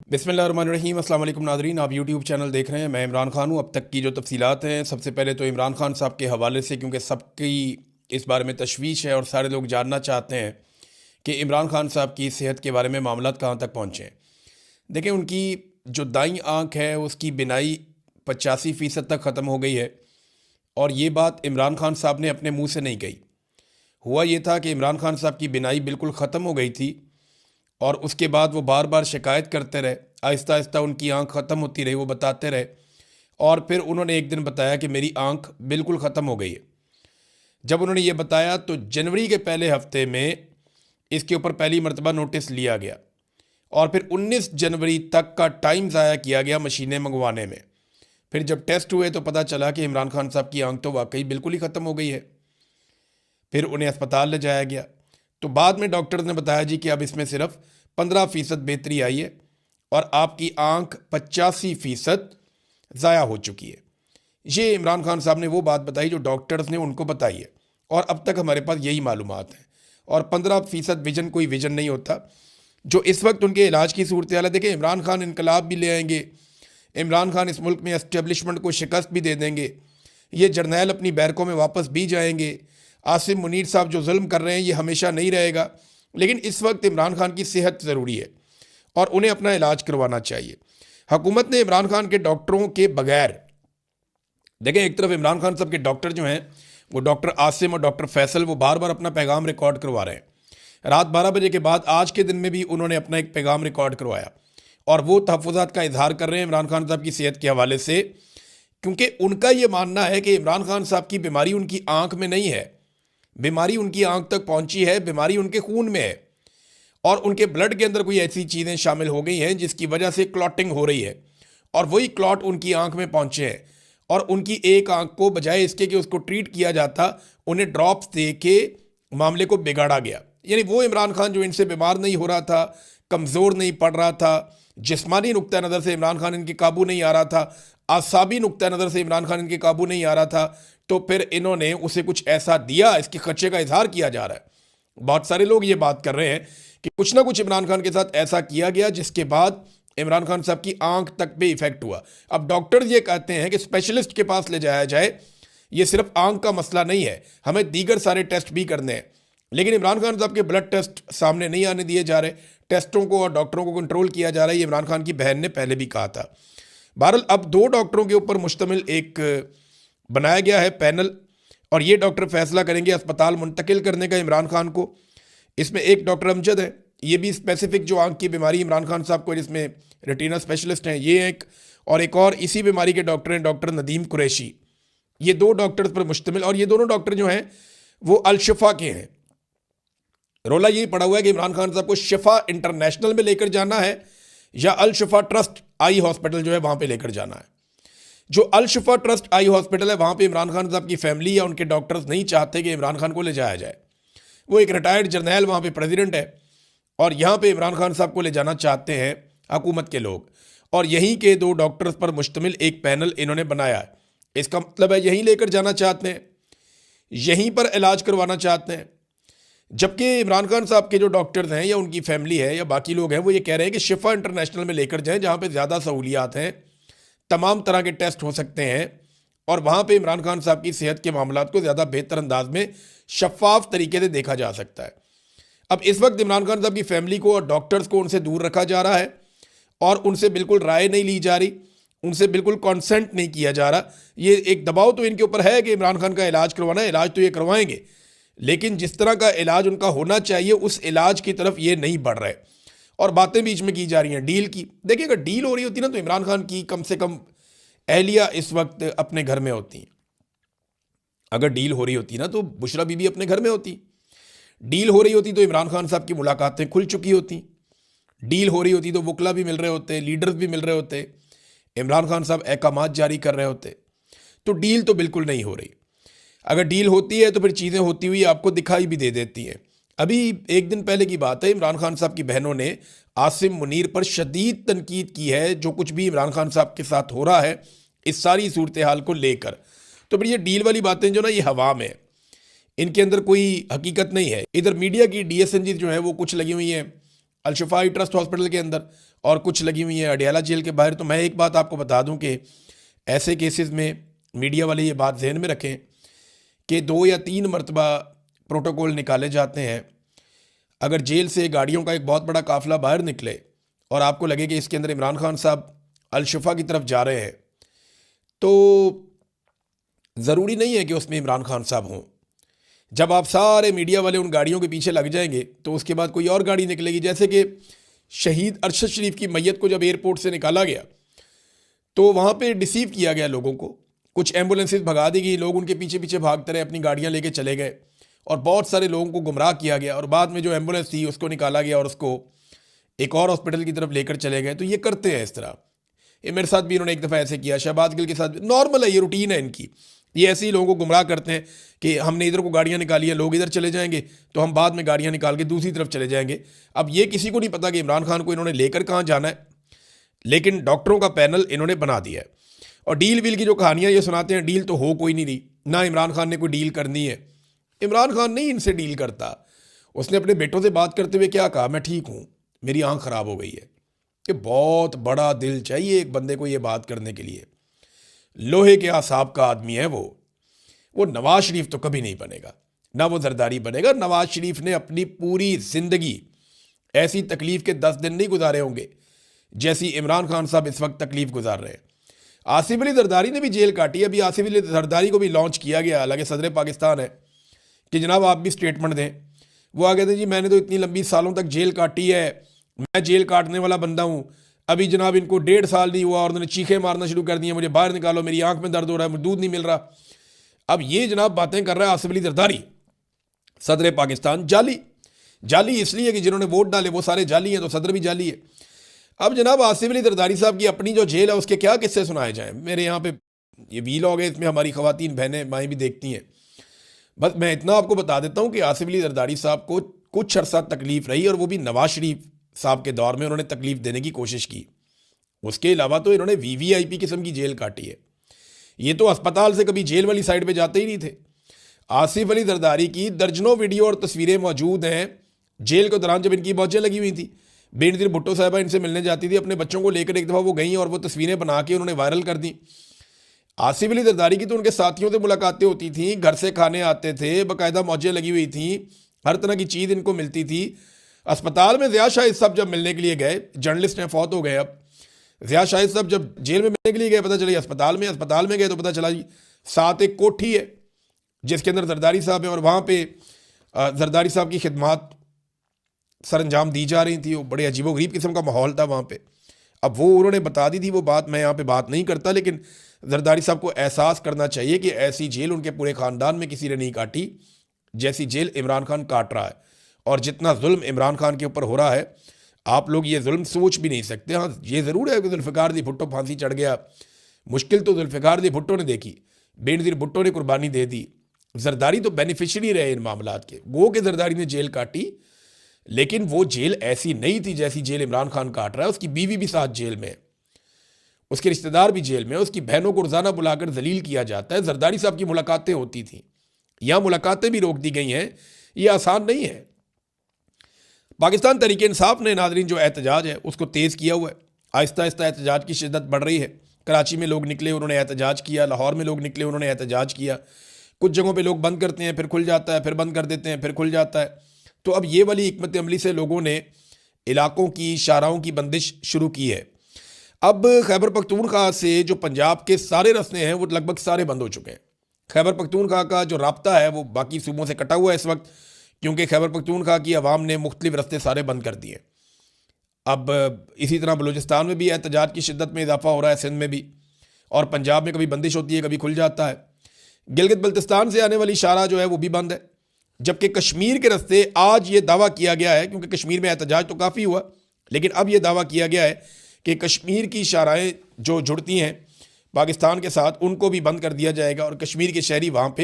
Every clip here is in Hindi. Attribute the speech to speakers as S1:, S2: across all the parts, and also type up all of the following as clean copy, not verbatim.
S1: बिस्मिल्लाहिर्रहमानिर्रहीम। अस्सलाम वालेकुम नाज़रीन, आप यूट्यूब चैनल देख रहे हैं। मैं इमरान खान हूँ। अब तक की जो तफसीलात हैं, सबसे पहले तो इमरान खान साहब के हवाले से, क्योंकि सबकी इस बारे में तशवीश है और सारे लोग जानना चाहते हैं कि इमरान खान साहब की सेहत के बारे में मामलात कहाँ तक पहुँचे हैं। देखें, उनकी जो दाईं आँख है उसकी बिनाई 85% तक ख़त्म हो गई है, और ये बात इमरान खान साहब ने अपने मुँह से नहीं कही। हुआ ये था कि इमरान खान साहब की बिनाई बिल्कुल ख़त्म हो गई थी, और उसके बाद वो बार बार शिकायत करते रहे। आहिस्ता आहिस्ता उनकी आंख ख़त्म होती रही, वो बताते रहे, और फिर उन्होंने एक दिन बताया कि मेरी आंख बिल्कुल ख़त्म हो गई है। जब उन्होंने ये बताया तो जनवरी के पहले हफ्ते में इसके ऊपर पहली मरतबा नोटिस लिया गया, और फिर 19 जनवरी तक का टाइम ज़ाया किया गया मशीनें मंगवाने में। फिर जब टेस्ट हुए तो पता चला कि इमरान खान साहब की आंख तो वाकई बिल्कुल ही ख़त्म हो गई है। फिर उन्हें अस्पताल ले जाया गया, तो बाद में डॉक्टर ने बताया जी कि अब इसमें सिर्फ 15% बेहतरी आई है और आपकी आंख 85% ज़ाया हो चुकी है। ये इमरान खान साहब ने वो बात बताई जो डॉक्टर्स ने उनको बताई है, और अब तक हमारे पास यही मालूमात हैं। और 15% विजन कोई विजन नहीं होता। जो इस वक्त उनके इलाज की सूरत हाल है, देखें, इमरान खान इनकलाब भी ले आएंगे, इमरान खान इस मुल्क में एस्टेब्लिशमेंट को शिकस्त भी दे देंगे, ये जर्नैल अपनी बैरकों में वापस भी जाएंगे। आसिम मुनीर साहब जो जुल्म कर रहे हैं ये हमेशा नहीं रहेगा, लेकिन इस वक्त इमरान खान की सेहत ज़रूरी है और उन्हें अपना इलाज करवाना चाहिए। हुकूमत ने इमरान खान के डॉक्टरों के बगैर, देखें, एक तरफ इमरान खान साहब के डॉक्टर जो हैं वो डॉक्टर आसिम और डॉक्टर फैसल, वो बार बार अपना पैगाम रिकॉर्ड करवा रहे हैं। रात 12 बजे के बाद आज के दिन में भी उन्होंने अपना एक पैगाम रिकॉर्ड करवाया, और वो तहफ़्फ़ुज़ात का इजहार कर रहे हैं इमरान खान साहब की सेहत के हवाले से, क्योंकि उनका ये मानना है कि इमरान खान साहब की बीमारी उनकी आँख में नहीं है, बीमारी उनकी आंख तक पहुंची है, बीमारी उनके खून में है, और उनके ब्लड के अंदर कोई ऐसी चीज़ें शामिल हो गई हैं जिसकी वजह से क्लॉटिंग हो रही है, और वही क्लॉट उनकी आंख में पहुंचे हैं। और उनकी एक आंख को बजाय इसके कि उसको ट्रीट किया जाता, उन्हें ड्रॉप्स दे के मामले को बिगाड़ा गया। यानी वो इमरान खान जो इनसे बीमार नहीं हो रहा था, कमज़ोर नहीं पड़ रहा था, जिस्मानी नुक्ता नज़र से इमरान खान इनके काबू नहीं आ रहा था, आसाबी नुक्ता नज़र से इमरान खान इनके काबू नहीं आ रहा था, तो फिर इन्होंने उसे कुछ ऐसा दिया, इसके खर्चे का इजहार किया जा रहा है। बहुत सारे लोग ये बात कर रहे हैं कि कुछ ना कुछ इमरान खान के साथ ऐसा किया गया जिसके बाद इमरान खान साहब की आंख तक पे इफेक्ट हुआ। अब डॉक्टर ये कहते हैं कि स्पेशलिस्ट के पास ले जाया जाए, ये सिर्फ आंख का मसला नहीं है, हमें दीगर सारे टेस्ट भी करने हैं। लेकिन इमरान खान साहब के ब्लड टेस्ट सामने नहीं आने दिए जा रहे, टेस्टों को और डॉक्टरों को कंट्रोल किया जा रहा है। ये इमरान खान की बहन ने पहले भी कहा था। बहरहाल अब 2 डॉक्टरों के ऊपर मुश्तमिल एक बनाया गया है पैनल, और ये डॉक्टर फैसला करेंगे अस्पताल मुंतकिल करने का इमरान खान को। इसमें एक डॉक्टर अमजद है, ये भी स्पेसिफिक जो आंख की बीमारी इमरान खान साहब को, जिसमें रेटिना स्पेशलिस्ट हैं ये एक, और एक और इसी बीमारी के डॉक्टर हैं डॉक्टर नदीम कुरैशी। ये 2 डॉक्टर्स पर मुश्तमिल, और ये दोनों डॉक्टर जो हैं वो अल-शिफा के हैं। रोला यही पड़ा हुआ है कि इमरान खान साहब को शिफा इंटरनेशनल में लेकर जाना है या अल-शिफा ट्रस्ट आई हॉस्पिटल जो है वहाँ पर लेकर जाना है। जो अल-शिफा ट्रस्ट आई हॉस्पिटल है वहाँ पे इमरान खान साहब की फैमिली या उनके डॉक्टर्स नहीं चाहते कि इमरान खान को ले जाया जाए। वो एक रिटायर्ड जर्नैल वहाँ पे प्रेसिडेंट है, और यहाँ पे इमरान खान साहब को ले जाना चाहते हैं हुकूमत के लोग, और यहीं के 2 डॉक्टर्स पर मुश्तमिल एक पैनल इन्होंने बनाया है। इसका मतलब है यहीं लेकर जाना चाहते हैं, यहीं पर इलाज करवाना चाहते हैं। जबकि इमरान खान साहब के जो डॉक्टर्स हैं या उनकी फैमिली है या बाकी लोग हैं वो ये कह रहे हैं कि शिफा इंटरनेशनल में लेकर जाएँ, जहाँ पर ज़्यादा सहूलियात हैं, तमाम तरह के टेस्ट हो सकते हैं, और वहाँ पे इमरान खान साहब की सेहत के मामलात को ज़्यादा बेहतर अंदाज में शफाफ तरीके से देखा जा सकता है। अब इस वक्त इमरान खान साहब की फैमिली को और डॉक्टर्स को उनसे दूर रखा जा रहा है, और उनसे बिल्कुल राय नहीं ली जा रही, उनसे बिल्कुल कॉन्सेंट नहीं किया जा रहा। ये एक दबाव तो इनके ऊपर है कि इमरान खान का इलाज करवाना है, इलाज तो ये करवाएंगे, लेकिन जिस तरह का इलाज उनका होना चाहिए उस इलाज की तरफ ये नहीं बढ़ रहे, और बातें बीच में की जा रही हैं डील की। देखिए, अगर डील हो रही होती ना तो इमरान खान की कम से कम एहलिया इस वक्त अपने घर में होती। अगर डील हो रही होती ना तो बुशरा बीबी अपने घर में होती। डील हो रही होती तो इमरान खान साहब की मुलाकातें खुल चुकी होती। डील हो रही होती तो वकला भी मिल रहे होते, लीडर्स भी मिल रहे होते, इमरान खान साहब अहकामात जारी कर रहे होते। तो डील तो बिल्कुल नहीं हो रही। अगर डील होती है तो फिर चीज़ें होती हुई आपको दिखाई भी दे देती हैं। अभी एक दिन पहले की बात है, इमरान खान साहब की बहनों ने आसिम मुनीर पर शदीद तनकीद की है, जो कुछ भी इमरान खान साहब के साथ हो रहा है इस सारी सूरत हाल को लेकर। तो फिर ये डील वाली बातें जो ना ये हवा में, इनके अंदर कोई हकीकत नहीं है। इधर मीडिया की DSNG जो है वो कुछ लगी हुई हैं, अलशिफाई ट्रस्ट हॉस्पिटल के अंदर और कुछ लगी हुई हैं अडियाला जेल के बाहर। तो मैं एक बात आपको बता दूं कि ऐसे केसेस में मीडिया वाले ये बात जहन में रखें कि 2 या 3 मरतबा प्रोटोकॉल निकाले जाते हैं। अगर जेल से गाड़ियों का एक बहुत बड़ा काफिला बाहर निकले और आपको लगे कि इसके अंदर इमरान खान साहब अलशिफा की तरफ जा रहे हैं, तो ज़रूरी नहीं है कि उसमें इमरान खान साहब हों। जब आप सारे मीडिया वाले उन गाड़ियों के पीछे लग जाएंगे तो उसके बाद कोई और गाड़ी निकलेगी। जैसे कि शहीद अरशद शरीफ की मैयत को जब एयरपोर्ट से निकाला गया तो वहाँ पे डिसीव किया गया लोगों को, कुछ एम्बुलेंसेज भगा दी गई, लोग उनके पीछे पीछे भागते रहे, अपनी गाड़ियाँ लेके चले गए और बहुत सारे लोगों को गुमराह किया गया और बाद में जो एम्बुलेंस थी उसको निकाला गया और उसको एक और हॉस्पिटल की तरफ लेकर चले गए। तो ये करते हैं इस तरह। ये मेरे साथ भी इन्होंने एक दफ़ा ऐसे किया, शहबाज गिल के साथ भी। नॉर्मल है, ये रूटीन है इनकी। ये ऐसे ही लोगों को गुमराह करते हैं कि हमने इधर को गाड़ियाँ निकाली हैं, लोग इधर चले जाएंगे तो हम बाद में गाड़ियाँ निकाल के दूसरी तरफ चले जाएंगे। अब ये किसी को नहीं पता कि इमरान खान को इन्होंने लेकर कहाँ जाना है, लेकिन डॉक्टरों का पैनल इन्होंने बना दिया है। और डील वील की जो कहानियाँ ये सुनाते हैं, डील तो हो कोई नहीं रही, ना इमरान खान ने कोई डील करनी है। इमरान खान नहीं इनसे डील करता। उसने अपने बेटों से बात करते हुए क्या कहा, मैं ठीक हूँ, मेरी आँख ख़राब हो गई है। कि बहुत बड़ा दिल चाहिए एक बंदे को ये बात करने के लिए। लोहे के आसाब का आदमी है वो नवाज शरीफ तो कभी नहीं बनेगा, ना वो जरदारी बनेगा। नवाज शरीफ ने अपनी पूरी ज़िंदगी ऐसी तकलीफ़ के 10 दिन नहीं गुजारे होंगे जैसी इमरान खान साहब इस वक्त तकलीफ़ गुजार रहे हैं। आसिफ अली जरदारी ने भी जेल काटी है। अभी आसिफ अली जरदारी को भी लॉन्च किया गया, हालांकि सदर पाकिस्तान है, कि जनाब आप भी स्टेटमेंट दें। वो आ गए थे, जी मैंने तो इतनी लंबी सालों तक जेल काटी है, मैं जेल काटने वाला बंदा हूँ। अभी जनाब इनको 1.5 साल नहीं हुआ और उन्होंने चीखें मारना शुरू कर दी हैं, मुझे बाहर निकालो, मेरी आंख में दर्द हो रहा है, मुझे दूध नहीं मिल रहा। अब ये जनाब बातें कर रहा है आसिफ अली जरदारी, सदर पाकिस्तान। जाली इसलिए कि जिन्होंने वोट डाले वो सारे जाली हैं, तो सदर भी जाली है। अब जनाब आसिफ अली जरदारी साहब की अपनी जो जेल है उसके क्या किस्से सुनाए जाएं। मेरे यहाँ पे ये वीलॉग है, इसमें हमारी ख़वातीन बहनें माएँ भी देखती हैं। बस मैं इतना आपको बता देता हूँ कि आसिफ अली जरदारी साहब को कुछ अरसा तकलीफ़ रही, और वो भी नवाज शरीफ साहब के दौर में उन्होंने तकलीफ़ देने की कोशिश की। उसके अलावा तो इन्होंने वीवीआईपी किस्म की जेल काटी है। ये तो अस्पताल से कभी जेल वाली साइड पे जाते ही नहीं थे। आसिफ अली जरदारी की दर्जनों वीडियो और तस्वीरें मौजूद हैं जेल के दौरान, जब इनकी मौजें लगी हुई थी। बेनज़ीर भुट्टो साहबा इनसे मिलने जाती थी, अपने बच्चों को लेकर एक दफ़ा वो गई और वो तस्वीरें बना के उन्होंने वायरल कर दी। आसिफ अली जरदारी की तो उनके साथियों से मुलाकातें होती थी, घर से खाने आते थे, बाकायदा मौजें लगी हुई थी, हर तरह की चीज़ इनको मिलती थी। अस्पताल में ज़िया शाहिद साहब जब मिलने के लिए गए, जर्नलिस्ट हैं, फौत हो गए अब, ज़िया शाहिद साहब जब जेल में मिलने के लिए गए, पता चला अस्पताल में गए तो पता चला जी साथ एक कोठी है जिसके अंदर जरदारी साहब है और वहाँ पे जरदारी साहब की खिदमत सर अंजाम दी जा रही थी। वो बड़े अजीबोगरीब किस्म का माहौल था वहाँ पे। अब वो उन्होंने बता दी थी वो बात, मैं यहाँ पे बात नहीं करता, लेकिन जरदारी साहब को एहसास करना चाहिए कि ऐसी जेल उनके पूरे ख़ानदान में किसी ने नहीं काटी जैसी जेल इमरान खान काट रहा है। और जितना जुल्म इमरान खान के ऊपर हो रहा है, आप लोग ये जुल्म सोच भी नहीं सकते। हाँ, ये ज़रूर है कि जुल्फ़िकार अली भुट्टो फांसी चढ़ गया, मुश्किल तो जुल्फ़िकार अली भुट्टो ने देखी, बेनज़ीर भुट्टो ने कुर्बानी दे दी। जरदारी तो बेनिफिशरी रहे इन मामलात के, वो कि जरदारी ने जेल काटी, लेकिन वो जेल ऐसी नहीं थी जैसी जेल इमरान खान काट रहा है। उसकी बीवी भी साथ जेल में है, उसके रिश्तेदार भी जेल में, उसकी बहनों को रोज़ाना बुलाकर जलील किया जाता है। जरदारी साहब की मुलाकातें होती थीं, यहाँ मुलाकातें भी रोक दी गई हैं। ये आसान नहीं है। पाकिस्तान तहरीक इंसाफ ने नाज़रीन जो एहतजाज है उसको तेज़ किया हुआ है। आहिस्ता आहिस्ता एहतजाज की शिद्दत बढ़ रही है। कराची में लोग निकले, उन्होंने एहतजाज किया, लाहौर में लोग निकले, उन्होंने एहतजाज किया। कुछ जगहों पे लोग बंद करते हैं, फिर खुल जाता है, फिर बंद कर देते हैं, फिर खुल जाता है। तो अब ये वाली हिकमत अमली से लोगों ने इलाकों की शाहराहों की बंदिश शुरू की है। अब खैबर पख्तूनख्वा से जो पंजाब के सारे रास्ते हैं वो लगभग सारे बंद हो चुके हैं। खैबर पख्तूनख्वा का जो राब्ता है वो बाकी सूबों से कटा हुआ है इस वक्त, क्योंकि खैबर पख्तूनख्वा की आवाम ने मुख्तलिफ रास्ते सारे बंद कर दिए। अब इसी तरह बलूचिस्तान में भी एहतजाज की शिद्दत में इजाफा हो रहा है, सिंध में भी, और पंजाब में कभी बंदिश होती है, कभी खुल जाता है। गिलगित बल्तिस्तान से आने वाली शाहराह जो है वो भी बंद है, जबकि कश्मीर के रास्ते आज ये दावा किया गया है, क्योंकि कश्मीर में एहतजाज तो काफ़ी हुआ, लेकिन अब ये दावा किया गया है कि कश्मीर की शाहराहें जो जुड़ती हैं पाकिस्तान के साथ उनको भी बंद कर दिया जाएगा और कश्मीर के शहरी वहाँ पे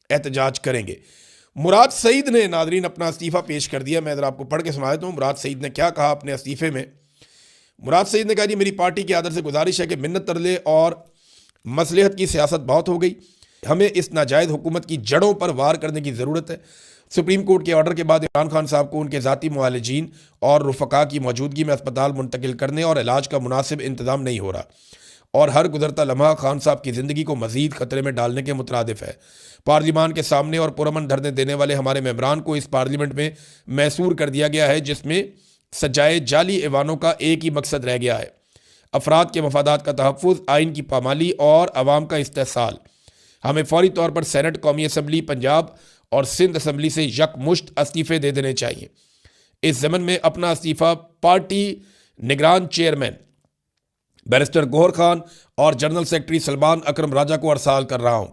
S1: एहतजाज करेंगे। मुराद सईद ने नाजरीन अपना इस्तीफ़ा पेश कर दिया। मैं ज़रा आपको पढ़ के सुना देता हूँ मुराद सईद ने क्या कहा अपने इस्तीफ़े में। मुराद सईद ने कहा, जी मेरी पार्टी के आदर से गुजारिश है कि मिन्नत तरले और मसलहत की सियासत बहुत हो गई, हमें इस नाजायज़ हुकूमत की जड़ों पर वार करने की ज़रूरत है। सुप्रीम कोर्ट के ऑर्डर के बाद इमरान खान साहब को उनके ज़ाती मुआलिजीन और रुफ़का की मौजूदगी में अस्पताल मुंतकिल करने और इलाज का मुनासिब इंतज़ाम नहीं हो रहा और हर गुजरता लम्हा खान साहब की ज़िंदगी को मज़ीद ख़तरे में डालने के मुतरादिफ है। पार्लिमान के सामने और पुरअमन धरने देने वाले हमारे मेंबरान को इस पार्लियामेंट में मैसूर कर दिया गया है, जिसमें सजाए जाली ऐवानों का एक ही मकसद रह गया है, अफराद के मफादात का तहफ़्फ़ुज़, आइन की पामाली और अवाम का इस्तेहसाल। हमें फौरी तौर पर सेनेट, कौमी असम्बली पंजाब और सिंध असम्बली से यकमुश्त इस्तीफ़े दे देने चाहिए। इस ज़मन में अपना इस्तीफ़ा पार्टी निगरान चेयरमैन बैरिस्टर गौहर खान और जनरल सेक्रेटरी सलमान अकरम राजा को अरसाल कर रहा हूँ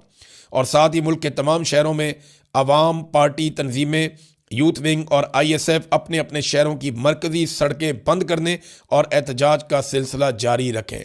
S1: और साथ ही मुल्क के तमाम शहरों में अवाम, पार्टी तंजीमें, यूथ विंग और ISF अपने अपने शहरों की मरकज़ी सड़कें बंद करने और एहतजाज का सिलसिला जारी रखें।